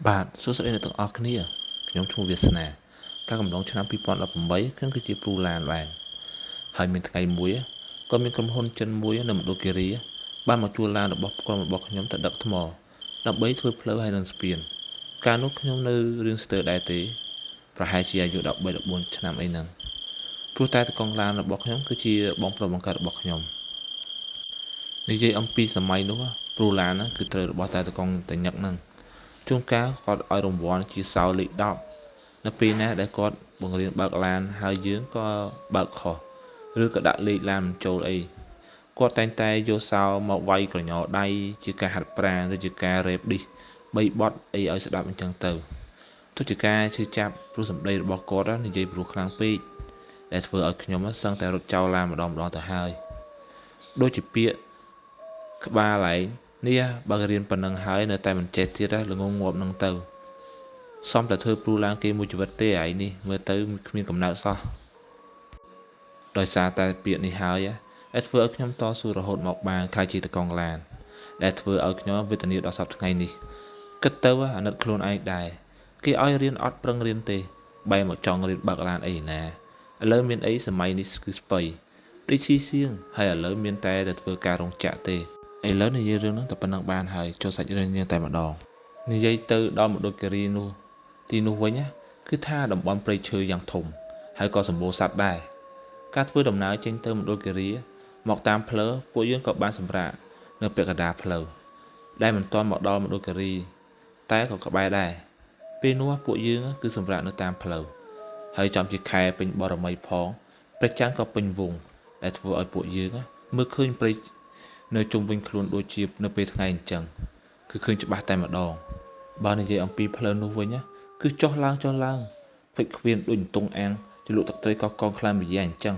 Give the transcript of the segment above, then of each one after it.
បាទសួស្តីអ្នកទាំងអស់គ្នាខ្ញុំឈ្មោះវាសនាការកំឡុងឆ្នាំ2018ខ្ញុំគឺជាគ្រូឡានដែរហើយមានថ្ងៃមួយក៏មានក្រុមហ៊ុនចិនមួយនៅមណ្ឌលគិរីបានមកជួលឡានរបស់ក្រុមរបស់ខ្ញុំទៅដឹកថ្មដើម្បីធ្វើផ្លូវហើយនឹងស្ពានកាលនោះខ្ញុំនៅរៀនស្ទើរដែរទេប្រហែលជាអាយុ13 14ឆ្នាំអីហ្នឹងព្រោះតែតកង់ឡានរបស់ខ្ញុំគឺជាបងប្រុសបង្កើតរបស់ខ្ញុំនិយាយអំពីសម័យនោះគ្រូឡានគឺត្រូវរបស់តែតកង់តែញឹកហ្នឹងជួនកាលគាត់ឲ្យរង្វាន់ជាសោលេខ10នៅពេលណាដែលគាត់បង្រៀនបើកឡានហើយយើងក៏បើកខុសឬក៏ដាក់លេខឡានមិនចូលអីគាត់តែងតែយកសោមកវាយក្រញដៃជាការហាត់ប្រាណឬជាការរ៉េបឌីស3បត់អីឲ្យស្ដាប់អញ្ចឹងទៅទោះជាការឈឺចាប់ព្រោះសម្ដីរបស់គាត់និយាយព្រោះខ្លាំងពេកដែលធ្វើឲ្យខ្ញុំសឹងតែរត់ចោលឡានម្ដងទៅហើយដូចជាពាក្យក្បាលឯងនេះបើរៀនប៉ុណ្ណឹងហើយនៅតែមិនចេះទៀតល្ងងងាប់នឹងទៅសំតែធ្វើព្រូឡានគេមួយជីវិតទេឯនេះមើលទៅគ្មានកំណើតសោះដោយសារតែពាក្យនេះហើយដែលធ្វើឲ្យខ្ញុំតស៊ូរហូតមកបានខ្លាចជាតកង់ឡានដែលធ្វើឲ្យខ្ញុំវេទនាដល់សប្តាហ៍ថ្ងៃនេះគិតទៅអាណិតខ្លួនឯងដែរគេឲ្យរៀនអត់ប្រឹងរៀនទេបែរមកចង់រៀនបើកឡានអីណាឥឡូវមានអីសម័យនេះគឺស្ពៃដូចស៊ីសៀងហើយឥឡូវមានតែធ្វើការរោងចក្រទេឥឡូវនិយាយរឿងហ្នឹងតែប៉ុណ្ណឹងបានហើយចូលសាច់រឿងយើងតែម្ដងនិយាយទៅដល់មណ្ឌលគិរីនោះទីនោះវិញគឺថាតំបន់ព្រៃឈើយ៉ាងធំហើយក៏សម្បូរសត្វដែរការធ្វើដំណើរចេញទៅមណ្ឌលគិរីមកតាមផ្លូវពួកយើងក៏បានសម្រាកនៅពាក់កណ្ដាលផ្លូវដែលមិនទាន់មកដល់មណ្ឌលគិរីតែក៏ក្បែរដែរពេលនោះពួកយើងគឺសម្រាកនៅតាមផ្លូវហើយចំជាខែពេញបរមីផងព្រះច័ន្ទក៏ពេញវង្សដែលធ្វើឲ្យពួកយើងមើលឃើញព្រៃនៅជុំវិញខ្លួនដូចជានៅពេលថ្ងៃអញ្ចឹងគឺឃើញច្បាស់តែម្ដងបើនិយាយអំពីផ្លូវនោះវិញគឺចុះឡើងភ្លេចខ្វៀនដូចទងអាំងជាលក់ទឹកត្រីកកងខ្លាំងម្យ៉ាងអញ្ចឹង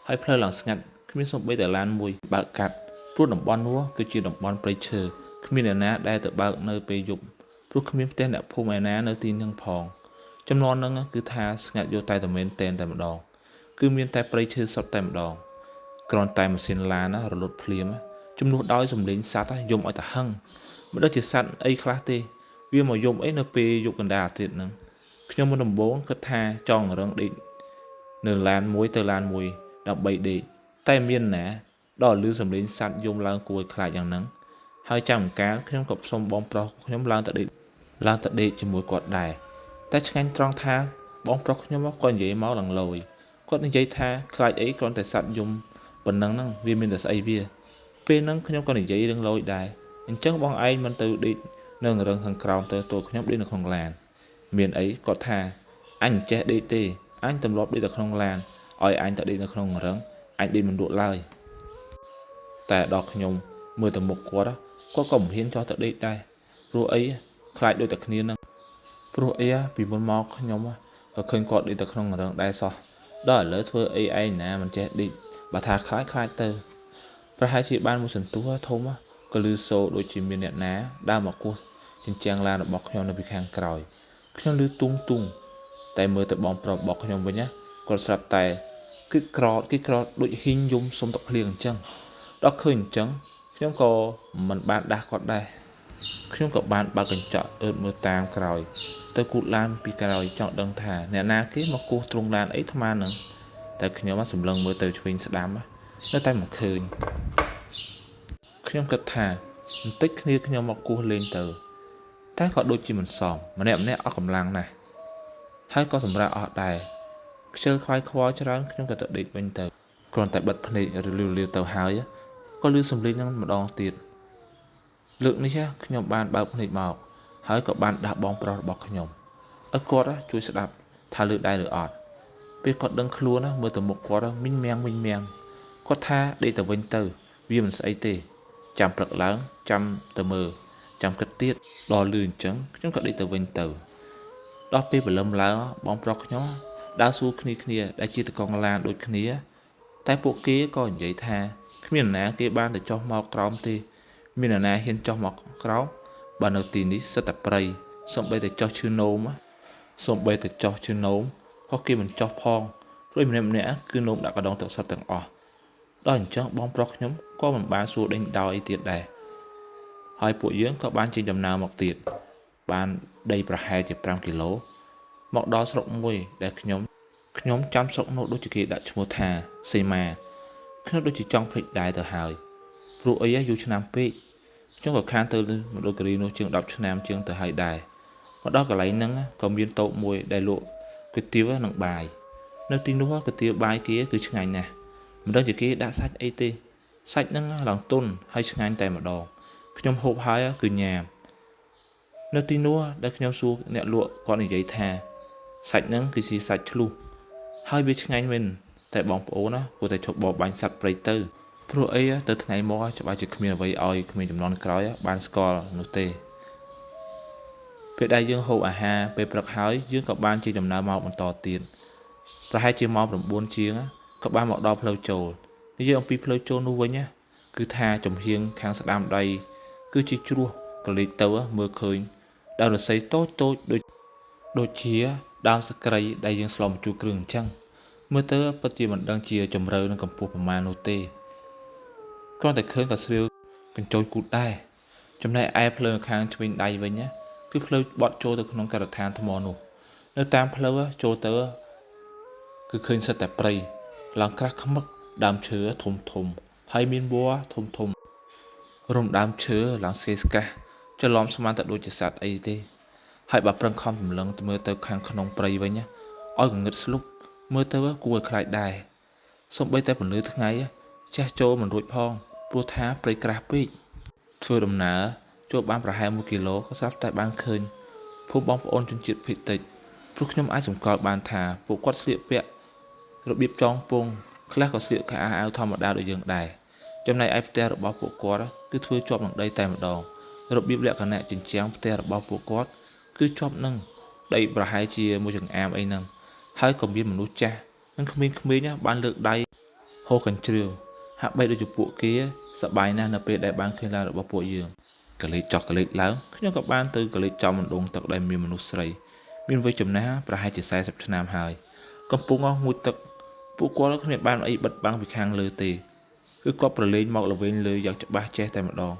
ហើយផ្លូវឡើងស្ងាត់គ្មានសូម្បីតែឡានមួយបើកកាត់ព្រោះតំបន់នោះគឺជាតំបន់ព្រៃឈើគ្មានអ្នកណាដែលទៅបើកនៅពេលយប់ព្រោះគ្មានផ្ទះអ្នកភូមិឯណានៅទីនឹងផងចំនួនហ្នឹងគឺថាស្ងាត់យកតែមែនតែម្ដងគឺមានតែព្រៃឈើសុទ្ធតែម្ដងគ្រាន់តែម៉ាស៊ីនឡានរលត់ភ្លាមជំនួសដោយសំលេងសត្វយំឲ្យតែហឹងមិនដឹងជាសត្វអីខ្លះទេវាមកយំអីនៅពេលយប់កណ្ដាលអាទិត្យហ្នឹងខ្ញុំមុនដំបូងគិតថាចង់រឹងដេកនៅឡានមួយទៅឡានមួយដើម្បីដេកតែមានណាដល់ឮសំឡេងសត្វយំឡើងគួរឲ្យខ្លាចយ៉ាងហ្នឹងហើយចាំកាលខ្ញុំក៏សុំបងប្រុសខ្ញុំឡើងទៅដេកជាមួយគាត់ដែរតែឆ្ងាញ់ត្រង់ថាបងប្រុសខ្ញុំក៏និយាយមកឡើងលយគាត់និយាយថាខ្លាចអីគ្រាន់តែសត្វយំប៉ុណ្ណឹងហ្នឹងវាមានតែស្អីវាពេលហ្នឹងខ្ញុំក៏និយាយរឿងលយដែរអញ្ចឹងបងឯងមិនទៅដេកនៅរឹងខាងក្រោមទៅទូខ្ញុំដេកនៅក្នុងឡានមានអីគាត់ថាអញមិនចេះដេកទេអញទម្លាប់ដេកនៅក្នុងឡានឲ្យអញទៅដេកនៅក្នុងរឹងអញដេកមិនលក់ឡើយតែដល់ខ្ញុំមើលទៅមុខគាត់ក៏មិនហ៊ានចោះទៅដេកដែរព្រោះអីខ្លាចដូចតែគ្នាហ្នឹងព្រោះអីពីមុនមកខ្ញុំក៏ឃើញគាត់ដេកទៅក្នុងរឹងដែរសោះដល់ឥឡូវធ្វើអីឯងណាមិនចេះដេកបើថាខ្លាចទៅប្រហែលជាបានមួយសន្ទុះធំក៏លឺសូរដូចជាមានអ្នកណាដើរមកគោះជញ្ជាំងឡានរបស់ខ្ញុំនៅពីខាងក្រោយខ្ញុំលឺទុងតែមើលទៅបងប្រុសរបស់ខ្ញុំវិញគាត់ស្រាប់តែគឺក្រតដូចហ៊ីងយំសុំទឹកភ្លៀងអញ្ចឹងដល់ឃើញអញ្ចឹងខ្ញុំក៏មិនបានដាស់គាត់ដែរខ្ញុំក៏បានបើកកញ្ចក់អឺតមើលតាមក្រោយទៅគូតឡានពីក្រោយចង់ដឹងថាអ្នកណាគេមកគោះទ្រង់ឡានអីថ្មហ្នឹងតែខ្ញុំសម្លឹងមើលទៅឆ្វេងស្ដាំនៅតែមិនឃើញខ្ញុំគិតថាបន្តិចគ្នាខ្ញុំមកគោះលេងទៅតែក៏ដូចជាមិនសមម្នាក់អស់កម្លាំងណាស់ហើយក៏សម្រាប់អស់ដែរខ្ជិលខ្វាយខ្វល់ច្រើនខ្ញុំក៏ទៅដេកវិញទៅគ្រាន់តែបិទភ្នែករលីវទៅហើយក៏ឮសំឡេងហ្នឹងម្ដងទៀតលើកនេះខ្ញុំបានបើកភ្នែកមកហើយក៏បានដាស់បងប្រុសរបស់ខ្ញុំឲ្យគាត់ជួយស្ដាប់ថាឮដែរឬអត់ពេលគាត់ដឹងខ្លួនមើលទៅមុខគាត់មីងមាំងគាត់ថាដេកទៅវិញទៅវាមិនស្អីទេចាំព្រឹកឡើងចាំទៅមើលចាំគិតទៀតដល់លឺអញ្ចឹងខ្ញុំក៏ដេកទៅវិញទៅដល់ពេលព្រលឹមឡើងបងប្រុសខ្ញុំដើរសួរគ្នាដែលជាតកង់ឡានដូចគ្នាតែពួកគេក៏និយាយថាគ្មានអ្នកណាគេបានទៅចុះមកក្រោមទេមានអ្នកណាហ៊ានចុះមកក្រោមបើនៅទីនេះសិតតែព្រៃសំបីតែចុះឈឺនោមក៏គេមិនចុះផងព្រោះម្នាក់គឺនោមដាក់កដងទឹកសុទ្ធទាំងអស់ដល់អញ្ចឹងបងប្រុសខ្ញុំក៏មិនបានសួរដេញដោលអីទៀតដែរហើយពួកយើងក៏បានចេញដំណើរមកទៀតបាន ដីប្រហែលជា5គីឡូមកដល់ស្រុកមួយដែលខ្ញុំចាំស្រុកនោះដូចជាគេដាក់ឈ្មោះថាសេម៉ាខ្ញុំដូចជាចង់ភ្លេចដែរទៅហើយព្រោះអីយូរឆ្នាំពេកខ្ញុំក៏ខានទៅមណ្ឌលគិរីនោះជាង10ឆ្នាំជាងទៅហើយដែរមកដល់កន្លែងហ្នឹងក៏មានតូបមួយដែលលក់គុយទាវនិងបាយនៅទីនោះគុយទាវបាយគេគឺឆ្ងាញ់ណាស់មិនដឹងជាគេដាក់សាច់អីទេសាច់ហ្នឹងឡើងទន់ហើយឆ្ងាញ់តែម្ដងខ្ញុំហូបហើយគឺញ៉ាំនៅទីនោះដែលខ្ញុំសួរអ្នកលក់គាត់និយាយថាសាច់ហ្នឹងគឺជាសាច់ឆ្លុះហើយវាឆ្ងាញ់មែនតែបងប្អូនគួរតែឈប់បរបាញ់សត្វព្រៃទៅព្រោះអីទៅថ្ងៃមកច្បាស់ជាគ្មានអ្វីឲ្យគ្មានចំនួនក្រោយបានស្គាល់នោះទេពេលដែលយើងហូបអាហារពេលព្រឹកហើយយើងក៏បានជិះដំណើរមកបន្តទៀតប្រហែលជាម៉ោង9ជាងក៏បានមកដល់ផ្លូវចូលនិយាយអំពីផ្លូវចូលនោះវិញគឺថាចំហៀងខាងស្ដាំដៃគឺជាជ្រោះកលេចទៅមើលឃើញដើមរស្មីតូចដូចជាដើមសក្រីដែលយើងស្លម្ជូរគ្រឿងអញ្ចឹងមើលទៅពិតជាមិនដឹងជាជម្រៅនិងកម្ពស់ប្រមាណនោះទេគ្រាន់តែឃើញក៏ស្រាវកញ្ចោចគូតដែរចំណែកឯផ្លូវខាងឆ្វេងដៃវិញគឺផ្លូវបត់ចូលទៅក្នុងការដ្ឋានថ្មនោះនៅតាមផ្លូវចូលទៅគឺឃើញសិតតែព្រៃឡើងក្រាស់ខ្មឹកដើមឈើធំហើយមានវល្លិធំរំដើមឈើឡើងស្កេស្កាស់ច្រឡំស្មានតែដូចជាសត្វអីទេហើយបើប្រឹងខំសម្លឹងទៅមើលទៅខាងក្នុងព្រៃវិញឲ្យកងឹតស្លុបមើលទៅគួរឲ្យខ្លាចដែរសូម្បីតែពន្លឺថ្ងៃចេះចូលមិនរួចផងព្រោះថាព្រៃក្រាស់ពេកធ្វើដំណើរចូលបានប្រហែល1គីឡូក៏ស្រាប់តែបានឃើញភូមិបងប្អូនជនជាតិភាគតិចព្រោះខ្ញុំអាចសម្គាល់បានថាពួកគាត់ស្លៀកពាក់របៀបចងពងខ្លះក៏ស្លៀកខោអាវធម្មតាដូចយើងដែរចំណែកឯផ្ទះរបស់ពួកគាត់គឺធ្វើជាប់នឹងដីតែម្ដងរបៀបលក្ខណៈជញ្ជាំងផ្ទះរបស់ពួកគាត់គឺជាប់នឹងដីប្រហែលជាមួយចង្អាមអីហ្នឹងហើយក៏មានមនុស្សចាស់និងក្មេងៗបានលើកដៃហូរកញ្ជ្រៀវហាក់បីដូចជាពួកគេសប្បាយណាស់នៅពេលដែលបានឃើញឡានរបស់ពួកយើងកលេចចុះកលេចឡើងខ្ញុំក៏បានទៅកលេចចំអណ្ដូងទឹកដែលមានមនុស្សស្រីមានវ័យចំណាស់ប្រហែលជា40ឆ្នាំហើយកំពុងងូតទឹកពួកគាត់គ្មានបានអីបិទបាំងពីខាងលើទេគឺគាត់ប្រឡែងមកល្វែងលើយ៉ាងច្បាស់ចេះតែម្ដង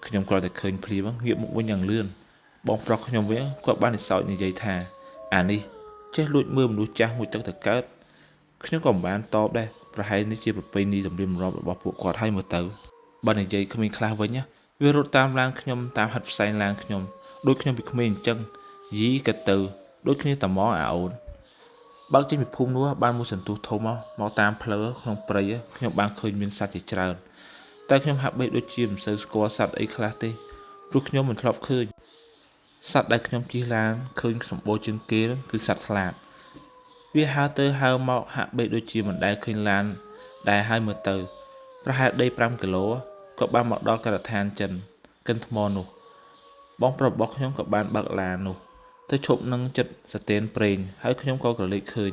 ខ្ញុំគ្រាន់តែឃើញភ្លាមងាកមុខវិញយ៉ាងលឿនបងប្រុសខ្ញុំវិញគាត់បាននិសោចនិយាយថាអានេះចេះលួចមើលមនុស្សចាស់ងូតទឹកទៅកើតខ្ញុំក៏មិនបានតបដែរប្រហែលនេះជាប្រពៃណីទំនៀមទម្លាប់របស់ពួកគាត់ហើយមើលទៅបើនិយាយគ្មានខ្លះវិញវារត់តាមឡានខ្ញុំតាមហិតផ្សែងឡានខ្ញុំដូចខ្ញុំពីក្មេងអញ្ចឹងយីក៏ទៅដូចគ្នាតែមកអាអូនបើកចេញពីភូមិនោះបានមួយសន្ទុះធំមកតាមផ្លូវក្នុងព្រៃខ្ញុំបានឃើញមានសត្វជាច្រើនតែខ្ញុំហាក់បីដូចជាមិនសូវស្គាល់សត្វអីខ្លះទេព្រោះខ្ញុំមិនធ្លាប់ឃើញសត្វដែលខ្ញុំជិះឡានឃើញសម្បូរជាងគេគឺសត្វស្លាបវាហើរទៅហើរមកហាក់បីដូចជាមិនដែលឃើញឡានដែលហើយមើលទៅប្រហែលដី5គីឡូក៏បានមកដល់ការដ្ឋានចិនកិនថ្មនោះបងប្រុសរបស់ខ្ញុំក៏បានបើកឡាននោះទៅឈប់នឹងចិត្តស្ទែនប្រេងហើយខ្ញុំក៏ក្រឡេកឃើញ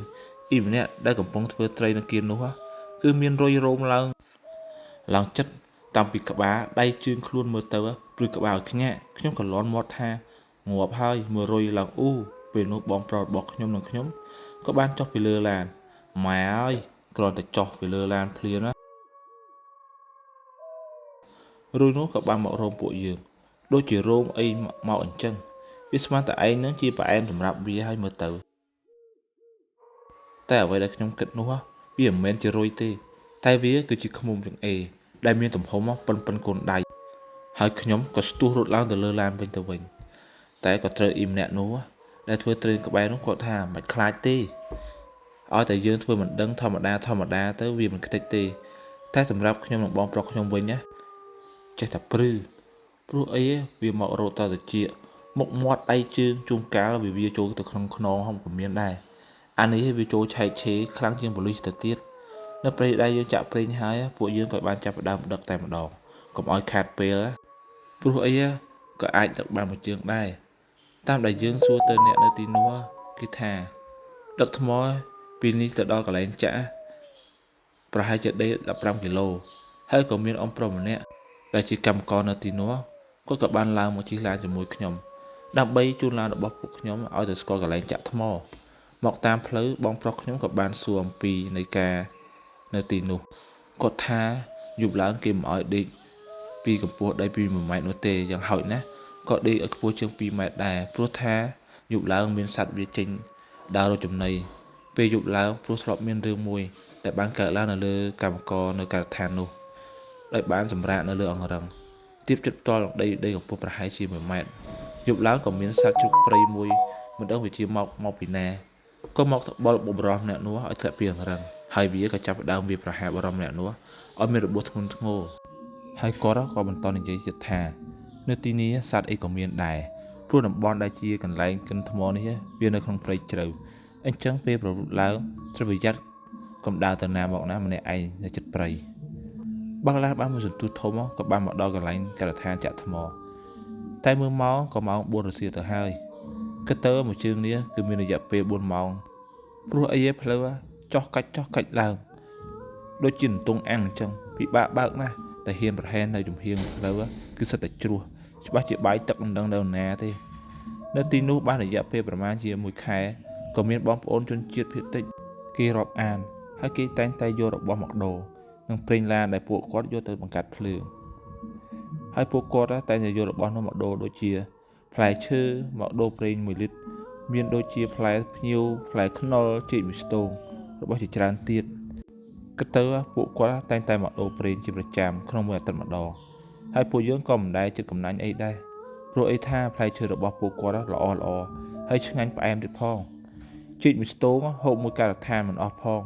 អ៊ីម្នាក់ដែលកំពុងធ្វើត្រីនៅគៀននោះគឺមានរុយរោមឡើងចិត្តតាំងពីក្បាលដៃជើងខ្លួនមើលទៅព្រឺក្បាលខ្ញាក់ខ្ញុំក៏លន់មាត់ថាងាប់ហើយមើលរុយឡើងអ៊ូពេលនោះបងប្រុសរបស់ខ្ញុំនិងខ្ញុំក៏បានចុះពីលើឡានម៉ែអើយគ្រាន់តែចុះពីលើឡានភ្លាមរុយនោះក៏បានមករោមពួកយើងដូចជារោមអីមកអញ្ចឹងវាស្មានតែឯងនឹងជាប្រអែមសម្រាប់វាឲ្យមើលទៅតែអ្វីដែលខ្ញុំគិតនោះវាមិនមែនជារុយទេតែវាគឺជាឃ្មុំចង្អេរដែលមានទំហំប៉ុនកូនដៃហើយខ្ញុំក៏ស្ទុះរត់ឡើងទៅលើឡានវិញទៅវិញតែក៏ត្រូវអ៊ីម្នាក់នោះដែលធ្វើត្រេនក្បែរនោះគាត់ថាមិនខ្លាចទេឲ្យតែយើងធ្វើមិនដឹងធម្មតាទៅវាមិនខ្ទេចទេតែសម្រាប់ខ្ញុំនិងបងប្រុសខ្ញុំវិញចេះតែព្រោះអីវាមករោតទៅជាមុខមាត់ដៃជើងជួងកាលវាចូលទៅក្នុងខ្នងហំក៏មានដែរអានេះវាចូលឆែកឆេរខ្លាំងជាងប៉ូលីសទៅទៀតនៅពេលដែលយើងចាក់ប្រេងហើយពួកយើងក៏បានចាប់ផ្ដើមដឹកតែម្ដងកុំឲ្យខាតពេលព្រោះអីក៏អាចដឹកបានមួយជើងដែរតាមដែលយើងសួរទៅអ្នកនៅទីនោះគេថាដឹកថ្មពីនេះទៅដល់កន្លែងចាក់ប្រហែលជាដី15គីឡូហើយក៏មានអ៊ំប្រុសម្នាក់ដែលជាកម្មករនៅទីនោះគាត់ក៏បានឡើងមកជិះឡានជាមួយខ្ញុំដើម្បីជូនឡានរបស់ពួកខ្ញុំឲ្យទៅស្គាល់កន្លែងចាក់ថ្មមកតាមផ្លូវបងប្រុសខ្ញុំក៏បានសួរអំពីនៃការនៅទីនោះគាត់ថាយប់ឡើងគេមិនឲ្យដេកពីកម្ពស់ដីពី1ម៉ែត្រនោះទេយ៉ាងហោចណាស់ ក៏ដេកឲ្យខ្ពស់ជាង2 ម៉ែត្រដែរព្រោះថាយប់ឡើងមានសត្វវាចេញដើររកចំណីពេលយប់ឡើងព្រោះធ្លាប់មានរឿងមួយដែលបានកើតឡើងនៅលើកម្មករនៅការដ្ឋាននោះដោយបានសម្រាកនៅលើអង្រឹងទៀបជិតផ្ទាល់នឹងដីកម្ពស់ប្រហែលជា1 ម៉ែត្រយប់ឡើងក៏មានសត្វជ្រូកព្រៃមួយមិនដឹងវាជាមកពីណាក៏មកត្បល់បុរសម្នាក់នោះឲ្យធ្លាក់ពីអង្រឹងហើយវាក៏ចាប់ផ្ដើមវាប្រហារបុរសម្នាក់នោះឲ្យមានរបួសធ្ងន់ធ្ងរហើយគាត់ក៏បន្តនិយាយទៀតថានៅទីនេះសត្វអីក៏មានដែរព្រោះតំបន់ដែលជាកន្លែងកិនថ្មនេះវានៅក្នុងព្រៃជ្រៅអញ្ចឹងពេលប្រលប់ឡើងត្រូវប្រយ័ត្នកុំដើរទៅណាមកណាម្នាក់ឯងនៅជិតព្រៃបើកឡានបានមួយសន្ទុះធំក៏បានមកដល់កន្លែងការដ្ឋានចាក់ថ្មតែមើលម៉ោងក៏ម៉ោង4 រសៀលទៅហើយគិតទៅមួយជើងនេះគឺមានរយៈពេល4 ម៉ោងព្រោះអីផ្លូវចោះកាច់ឡើងដូចជាទង់អាំងអញ្ចឹងពិបាកបើកណាស់តែហ៊ានប្រហែលនៅចំហៀងផ្លូវគឺសិតតែជ្រោះច្បាស់ជាបាយទឹកមិនដឹងនៅណាទេនៅទីនោះបានរយៈពេលប្រហែលជា1 ខែក៏មានបងប្អូនជនជាតិភាគតិចគេរាប់អានហើយគេតែងតែយករបស់មកដូរនិងប្រេងឡានដែលពួកគាត់យកទៅបង្កាត់ភ្លើងហើយពួកគាត់តែងតែយករបស់នោះមកដូរដូចជាផ្លែឈើមកដូរប្រេង1 លីត្រមានដូចជាផ្លែផ្ញៀវផ្លែខ្នុរចេកមួយស្ទងរបស់ជាច្រើនទៀតគិតទៅពួកគាត់តែងតែមកដូរប្រេងជាប្រចាំក្នុងមួយអាទិត្យម្ដងហើយពួកយើងក៏មិនដែលចិត្តកំណាញ់អីដែរព្រោះអីថាផ្លែឈើរបស់ពួកគាត់ល្អហើយឆ្ងាញ់ផ្អែមទៀតផងចេកមួយស្ទងហូបមួយការដ្ឋានមិនអស់ផង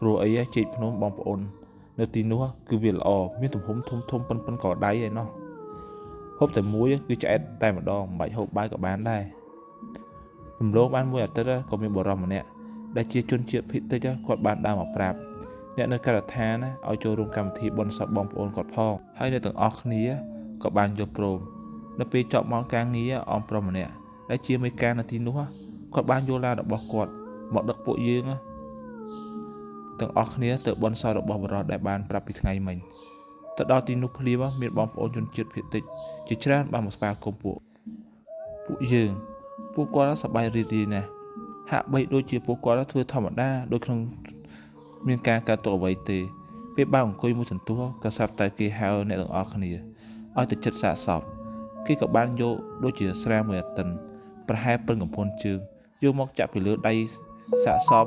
ព្រោះអីចេកភ្នំបងប្អូននៅទីនោះគឺវាល្អមានទំហំធំប៉ុនកដៃឯណោះហូបតែមួយគឺឆ្អែតតែម្ដងមិនបាច់ហូបបាយក៏បានដែររំលងបានមួយអាទិត្យក៏មានបុរសម្នាក់ដែលជាជនជាតិភាគតិចគាត់បានដើរមកប្រាប់អ្នកនៅការដ្ឋានឲ្យចូលរួមកម្មវិធីបុណ្យសពបងប្អូនគាត់ផងហើយអ្នកទាំងអស់គ្នាក៏បានយល់ព្រមនៅពេលចប់ម៉ោងការងារអមប្រុសម្នាក់ដែលជាមេការនៅទីនោះគាត់បានយកឡានរបស់គាត់មកដឹកពួកយើងទាំងអស់គ្នាទៅបុណ្យសពរបស់បុរសដែលបានប្រាប់ពីថ្ងៃមិញទៅដល់ទីនោះភ្លាមមានបងប្អូនជនជាតិភាគតិចជាច្រើនបានមកស្វាគមន៍ពួកយើងពួកគាត់សប្បាយរីករាយណាស់ហាក់បីដូចជាពួកគាត់ធ្វើធម្មតាដូចក្នុងមានការកើតទុកអ្វីទេពេលបានអង្គុយមួយសន្ទុះក៏ស្រាប់តែគេហៅអ្នកទាំងអស់គ្នាឲ្យទៅចិត្តសាកសពគេក៏បានយកដូចជាស្រាមួយអាទិនប្រហែលប៉ុនកំពន់ជើងយកមកចាក់ពីលើដៃសាកសព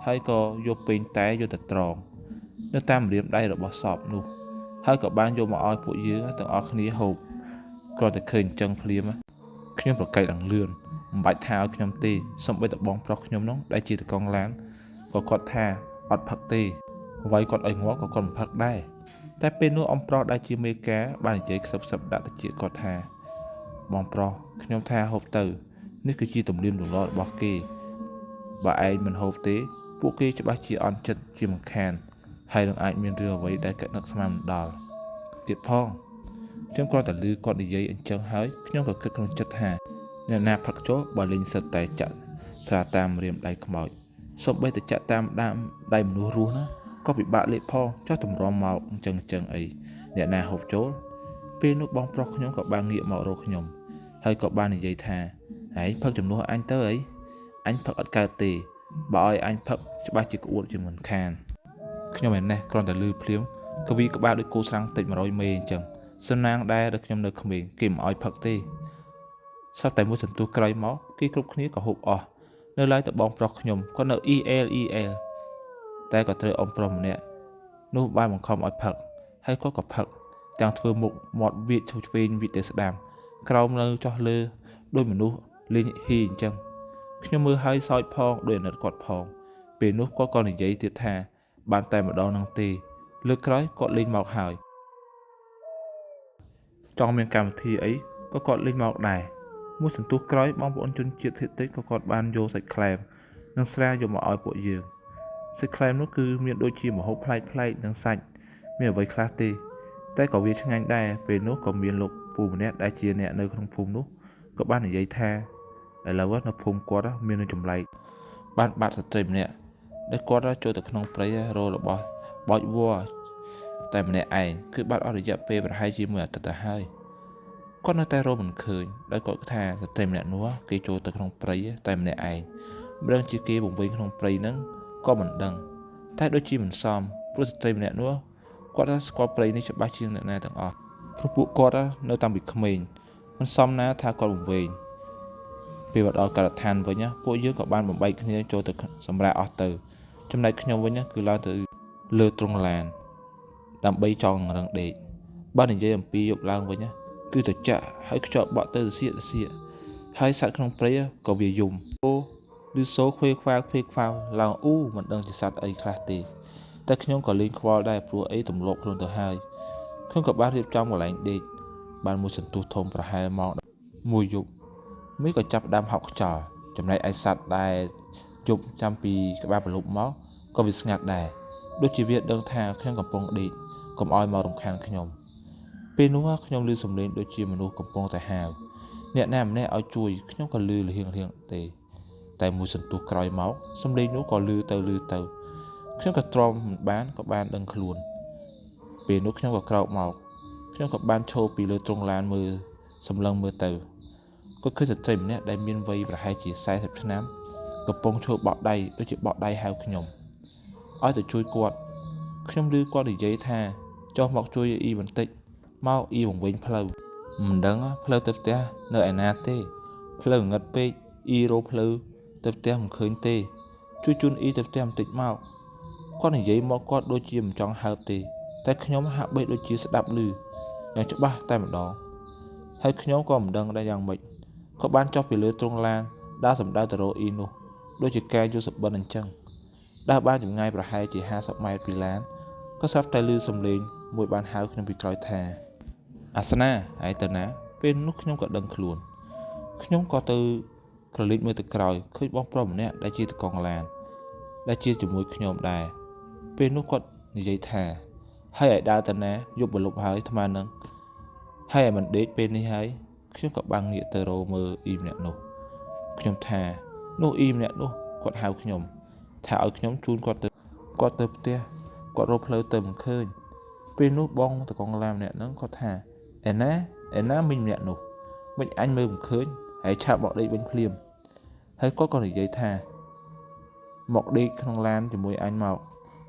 ហើយក៏យកពេញតែយកទៅត្រងនៅតាមម្រាមដៃរបស់សពនោះហើយក៏បានយកមកឲ្យពួកយើងទាំងអស់គ្នាហូបគ្រាន់តែឃើញអញ្ចឹងភ្លាមខ្ញុំប្រកែកឡើងលឿនមិនបាច់ថាឲ្យខ្ញុំទេសូម្បីតែបងប្រុសខ្ញុំនោះដែលជាតកង់ឡានក៏គាត់ថាអត់ផឹកទេអ្វីគាត់ឲ្យងាប់ក៏គាត់មិនផឹកដែរតែពេលនោះអំប្រុសដែលជាមេការបាននិយាយខ្សឹបដាក់ទៅជាគាត់ថាបងប្រុសខ្ញុំថាហូបទៅនេះគឺជាទំនៀមទម្លាប់របស់គេបើឯងមិនហូបទេពួកគេច្បាស់ជាអន់ចិត្តជាមិនខានហើយនឹងអាចមានរឿងអ្វីដែលកើតនឹកស្មានមិនដល់ទៀតផងខ្ញុំគ្រាន់តែឮគាត់និយាយអញ្ចឹងហើយខ្ញុំក៏គិតក្នុងចិត្តថាអ្នកណាផឹកចូលបើលេងសិតតែចាក់ស្រាតាមរៀមដៃខ្មោចសូម្បីតែចាក់តាមដៃមនុស្សរស់ណាក៏ពិបាកលេបផងចោះតម្រាំមកអញ្ចឹងអីអ្នកណាហូបចូលពេលនោះបងប្រុសខ្ញុំក៏បានងាកមករកខ្ញុំហើយក៏បាននិយាយថាហែងផឹកជំនួសអញទៅអីអញផឹកអត់កើតទេបើឲ្យអញផឹកច្បាស់ជាក្អួតជាមិនខានខ្ញុំឯណេះគ្រាន់តែលឺភ្លាមក៏វាក្បាលដូចគោស្រាំងតិច100 មេអញ្ចឹងសំណាងដែរដល់ខ្ញុំនៅក្មេងគេមិនឲ្យផឹកទេសោះតែមួយសន្ទុះក្រោយមកគេគ្រប់គ្នាក៏ហូបអស់នៅឡើយតែបងប្រុសខ្ញុំគាត់នៅ EL តែក៏ត្រូវអ៊ំប្រុសម្នាក់នោះបានបង្ខំឲ្យផឹកហើយគាត់ក៏ផឹកទាំងធ្វើមុខមាត់វាចឆ្វេងវិទៅស្ដាំក្រោមនៅចោះលើដោយមនុស្សលេងហ៊ីអញ្ចឹងខ្ញុំមើលហើយសោចផងដោយអាណិតគាត់ផងពេលនោះគាត់ក៏និយាយទៀតថាបានតែម្ដងនឹងទេលើកក្រោយគាត់លេងមកហើយចង់មានកម្មវិធីអីក៏គាត់លេងមកដែរមួយសន្ទុះក្រោយបងប្អូនជនជាតិភាគតិចក៏គាត់បានយកសាច់ខ្លែមនិងស្រាយកមកឲ្យពួកយើងសាច់ខ្លែមនោះគឺមានដូចជាម្ហូបប្លែកនិងសាច់មានអ្វីខ្លះទេតែក៏វាឆ្ងាញ់ដែរពេលនោះក៏មានលោកពូម្នាក់ដែលជាអ្នកនៅក្នុងភូមិនោះក៏បាននិយាយថាឥឡូវនៅភូមិគាត់មាននឹងចម្លែកបានបាត់ស្ត្រីម្នាក់ដែលគាត់ចូលទៅក្នុងព្រៃរករបស់បោចវល្លិតែម្នាក់ឯងគឺបាត់អស់រយៈពេលប្រហែលជាមួយអាទិត្យទៅហើយគាត់នៅតែរកមិនឃើញដោយគាត់ថាស្ត្រីម្នាក់នោះគេចូលទៅក្នុងព្រៃតែម្នាក់ឯងមិនដឹងជាគេបង្វេងក្នុងព្រៃហ្នឹងក៏មិនដឹងតែដូចជាមិនសមព្រោះស្ត្រីម្នាក់នោះគាត់ស្គាល់ព្រៃនេះច្បាស់ជាងអ្នកណាទាំងអស់ព្រោះពួកគាត់នៅតាំងពីក្មេង មិនសមណាថាគាត់បង្វេងពេលមកដល់ការដ្ឋានវិញពួកយើងក៏បានបំបីគ្នាចូលទៅសម្រាប់អស់ទៅចំណែកខ្ញុំវិញគឺឡើងទៅលើទ្រង់ឡានដើម្បីចង់រឹងដេកបើនិយាយអំពីយប់ឡើងវិញគឺត្រជាក់ហើយខ្យល់បក់ទៅសៀកហើយសត្វក្នុងព្រៃក៏វាយំអូឬសូខ្វេខ្វាវឡើងអ៊ូមិនដឹងជាសត្វអីខ្លះទេតែខ្ញុំក៏លេងខ្វល់ដែរព្រោះអីទម្លាប់ខ្លួនទៅហើយខ្ញុំក៏បានរៀបចំកន្លែងដេកបានមួយសន្ទុះធំប្រហែលម៉ោងមួយយប់មីក៏ចាប់ដើមហុកខ្យល់ចំណែកឯសត្វដែលជប់ចាំពីក្បាលប្រលប់មកក៏វាស្ងាត់ដែរដូចជាវាដឹងថាខ្ញុំកំពុងដេកកុំឲ្យមករំខានខ្ញុំពេលនោះខ្ញុំឮសំឡេងដូចជាមនុស្សកំពុងតែហៅអ្នកណាម្នាក់ឲ្យជួយខ្ញុំក៏ឮលហៀងទេតែមួយសន្ទុះក្រោយមកសំឡេងនោះក៏ឮទៅខ្ញុំក៏ទ្រាំមិនបានក៏បានដឹងខ្លួនពេលនោះខ្ញុំក៏ក្រោកមកខ្ញុំក៏បានឈរពីលើទ្រង់ឡានមើលសម្លឹងមើលទៅក៏ឃើញស្ត្រីម្នាក់ដែលមានវ័យប្រហែលជា40ឆ្នាំកំពុងឈរបក់ដៃដូចជាបក់ដៃហៅខ្ញុំឲ្យទៅជួយគាត់ខ្ញុំឮគាត់និយាយថាចុះមកជួយអ៊ីបន្តិចមកអ៊ីវង្វេងផ្លូវមិនដឹងផ្លូវទៅផ្ទះនៅឯណាទេផ្លូវងឹតពេកអ៊ីរោផ្លូវទៅផ្ទះមិនឃើញទេជួយជូនអ៊ីទៅផ្ទះបន្តិចមកគាត់និយាយមកគាត់ដូចជាមិនចង់ហើបទេតែខ្ញុំហាក់បីដូចជាស្ដាប់ឮយ៉ាងច្បាស់តែម្ដងហើយខ្ញុំក៏មិនដឹងដែរយ៉ាងម៉េចក៏បានចុះពីលើទ្រង់ឡានដើរសម្ដៅទៅរកអ៊ីនោះដូចជាកែយកសបិនអញ្ចឹងដើរបានចម្ងាយប្រហែលជា50ម៉ែត្រពីឡានក៏ស្រាប់តែឮសំឡេងមួយបានហៅខ្ញុំពីក្រោយថាអាសនាហើយទៅណាពេលនោះខ្ញុំក៏ដឹងខ្លួនខ្ញុំក៏ទៅក្រឡេកមើលទៅក្រោយឃើញបងប្រុសម្នាក់ដែលជាតកងឡានដែលជាជាមួយខ្ញុំដែរពេលនោះគាត់និយាយថាហើយឲ្យដើរទៅណាយប់បលប់ហើយថ្មនឹងហើយឲ្យមិនដេកពេលនេះហើយខ្ញុំក៏បាំងងាកទៅរកមើលអ៊ីម្នាក់នោះខ្ញុំថានោះអ៊ីម្នាក់នោះគាត់ហៅខ្ញុំថាឲ្យខ្ញុំជូនគាត់ទៅផ្ទះគាត់រកផ្លូវទៅមិនឃើញពេលនោះបងតកងឡានម្នាក់ហ្នឹងគាត់ថាឯណាមីងម្នាក់នោះមិនអញមើលមិនឃើញហើយឆាប់មកដេកវិញភ្លាមហើយគាត់ក៏និយាយថាមកដេកក្នុងឡានជាមួយអញមក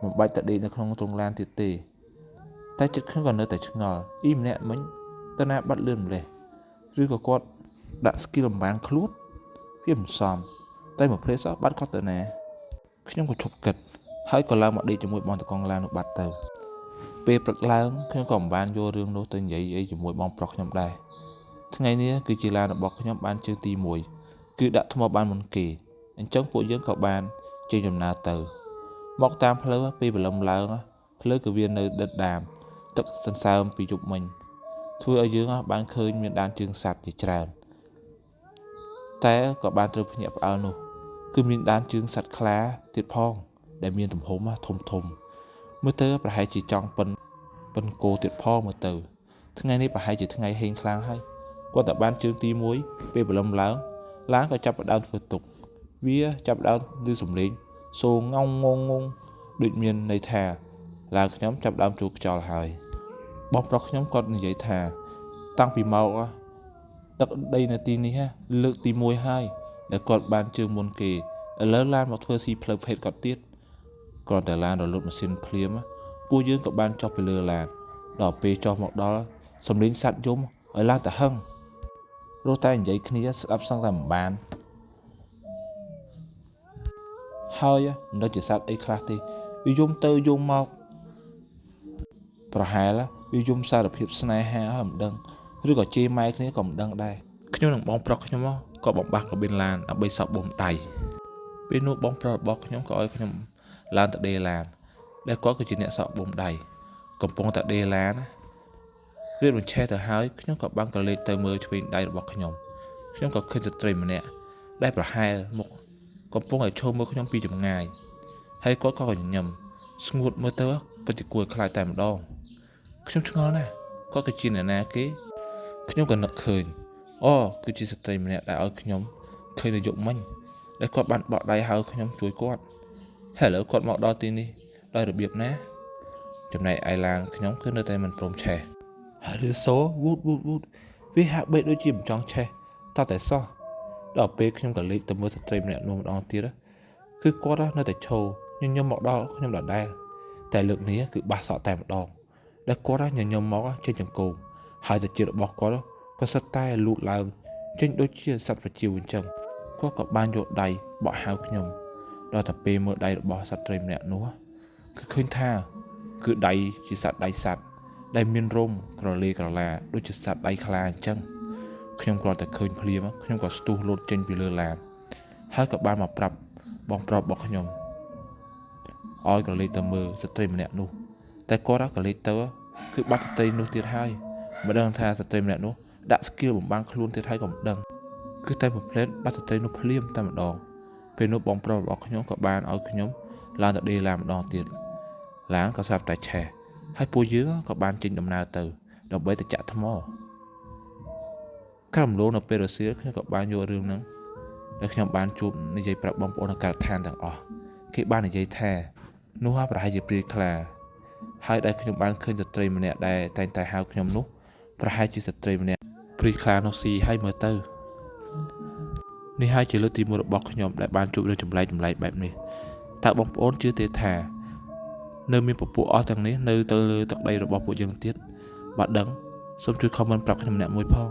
មិនបាច់ទៅដេកនៅក្នុងទ្រង់ឡានទៀតទេតែចិត្តខ្ញុំក៏នៅតែឆ្ងល់អ៊ីម្នាក់មិញទៅណាបាត់លឿនម្លេះឬក៏គាត់ដាក់ស្គីលអំបាំងខ្លួនវាមិនសមតែមកភ្លេសបាត់គាត់ទៅណាខ្ញុំក៏ឈប់គិតហើយក៏ឡើងមកដេកជាមួយបងតកងឡាននោះបាត់ទៅពេលព្រឹកឡើងខ្ញុំក៏មិនបានយករឿងនោះទៅនិយាយអីជាមួយបងប្រុសខ្ញុំដែរថ្ងៃនេះគឺជាឡានរបស់ខ្ញុំបានជើងទី1គឺដាក់ថ្មបានមុនគេអញ្ចឹងពួកយើងក៏បានចេញដំណើរទៅមកតាមផ្លូវពេលព្រលឹមឡើងផ្លូវក៏វានៅដិតដាមទឹកសន្សើមពីយប់មិញធ្វើឲ្យយើងបានឃើញមានដានជើងសត្វជាច្រើនតែក៏បានត្រូវភ្ញាក់ផ្អើលនោះគឺមានដានជើងសត្វខ្លាទៀតផងដែលមានទំហំធំមើលទៅប្រហែលជាចង់ប៉ិនគោទៀតផងមើលទៅថ្ងៃនេះប្រហែលជាថ្ងៃហេងខ្លាំងហើយគាត់តែបានជើងទី1ពេលព្រលឹមឡើងឡានក៏ចាប់ផ្ដើមធ្វើទុកវាចាប់ផ្ដើមឮសំឡេងសូងងដូចមានន័យថាឡានខ្ញុំចាប់ផ្ដើមចូលខ្យល់ហើយបងប្រុសខ្ញុំគាត់និយាយថាតាំងពីមកទឹកដីនៅទីនេះលើកទី1ហើយដែលគាត់បានជើងមុនគេឥឡូវឡានមកធ្វើស៊ីផ្លូវភេទគាត់ទៀតគ្រាន់តែឡានរលត់ម៉ាស៊ីនភ្លាមពួកយើងក៏បានចុះពីលើឡានដល់ពេលចុះមកដល់សំឡេងសត្វយំឲ្យឡើងទៅហឹងរស់តែនិយាយគ្នាស្ដាប់សឹងតែមិនបានហើយមិនដឹងជាសត្វអីខ្លះទេវាយំទៅយំមកប្រហែលវាយំសារភាពស្នេហាហើយមិនដឹងឬក៏ជេរម៉ែគ្នាក៏មិនដឹងដែរខ្ញុំនិងបងប្រុសខ្ញុំក៏បំបះកាប៊ីនឡានដើម្បីសក់បូមដៃពេលនោះបងប្រុសរបស់ខ្ញុំក៏ឲ្យខ្ញុំឡើងទៅដេរឡានដែលគាត់គឺជាអ្នកសក់បូមដៃកំពុងតែដេរឡានរៀបបញ្ឆេះទៅហើយខ្ញុំក៏បាំងក្រឡេកទៅមើលឆ្វេងដៃរបស់ខ្ញុំក៏ឃើញស្ត្រីម្នាក់ដែលប្រហែលមុខកំពុងតែឈរមើលខ្ញុំពីចម្ងាយហើយគាត់ក៏ញញឹមស្ងួតមើលទៅពិតជាគួរខ្លាចតែម្ដងខ្ញុំឆ្ងល់ណាស់គាត់គឺជាអ្នកណាគេខ្ញុំក៏នឹកឃើញគឺជាស្ត្រីម្នាក់ដែលឲ្យខ្ញុំឃើញនៅយប់មិញដែលគាត់បានបក់ដៃហៅខ្ញុំជួយគាត់ហើយឥឡូវគាត់មកដល់ទីនេះដោយរបៀបណាចំណែកឯឡានខ្ញុំគឺនៅតែមិនព្រមឆេះហើយលឺសូវូតវាហាក់បីដូចជាមិនចង់ឆេះតតែសោះដល់ពេលខ្ញុំក៏លេចទៅមើលស្ត្រីម្នាក់នោះម្ដងទៀតគឺគាត់នៅតែឈរញញឹមមកដល់ខ្ញុំដដែលតែលើកនេះគឺបាសសក់តែម្ដងដែលគាត់ញញឹមមកចេញចង្គោមហើយសាច់របស់គាត់ ក៏សិតតែលូតឡើងចេញដូចជាសត្វប្រជៀវអញ្ចឹងគាត់ក៏បានយកដៃបក់ហៅខ្ញុំដល់តែពេលមើលដៃរបស់ស្ត្រីម្នាក់នោះគឺឃើញថាគឺដៃជាសត្វដៃសត្វដែលមានរោមក្រលេក្រឡាដូចជាសត្វដៃខ្លាអញ្ចឹងខ្ញុំគ្រាន់តែឃើញភ្លាមខ្ញុំក៏ស្ទុះលោតចេញពីលើឡានហើយក៏បានមកប្រាប់បងប្រុសរបស់ខ្ញុំឲ្យក៏លេចទៅមើលស្ត្រីម្នាក់នោះតែគាត់ក៏លេចទៅគឺបាត់ស្ត្រីនោះទៀតហើយមិនដឹងថាស្ត្រីម្នាក់នោះដាក់ស្គីលបំបាំងខ្លួនទៀតហើយក៏មិនដឹងគឺតែបំភ្លែតបាត់ស្ត្រីនោះភ្លាមតែម្ដងពេលនោះបងប្រុសរបស់ខ្ញុំក៏បានឲ្យខ្ញុំឡើងទៅដេកឡានម្ដងទៀតឡានក៏ស្រាប់តែឆេះហើយពួកយើងក៏បានចេញដំណើរទៅដើម្បីទៅចាក់ថ្មក្រំលោនៅពេលរសៀលខ្ញុំក៏បានយករឿងហ្នឹងដែលខ្ញុំបានជួបនិយាយប្រាប់បងប្អូននៅការដ្ឋានទាំងអស់គេបាននិយាយថានោះប្រហែលជាព្រាយខ្លាហើយដែលខ្ញុំបានឃើញស្ត្រីម្នាក់ដែលតែងតែហៅខ្ញុំនោះប្រហែលជាស្ត្រីម្នាក់ព្រាយខ្លានោះស៊ីឲ្យមើលទៅនេះហើយជាលើកទី1របស់ខ្ញុំដែលបានជួបរឿងចម្លែកបែបនេះតើបងប្អូនជឿទេថានៅមានពពួកអស់ទាំងនេះនៅទៅលើទឹកដីរបស់ពួកយើងទៀតបើដឹងសូមជួយ comment ប្រាប់ខ្ញុំម្នាក់មួយផង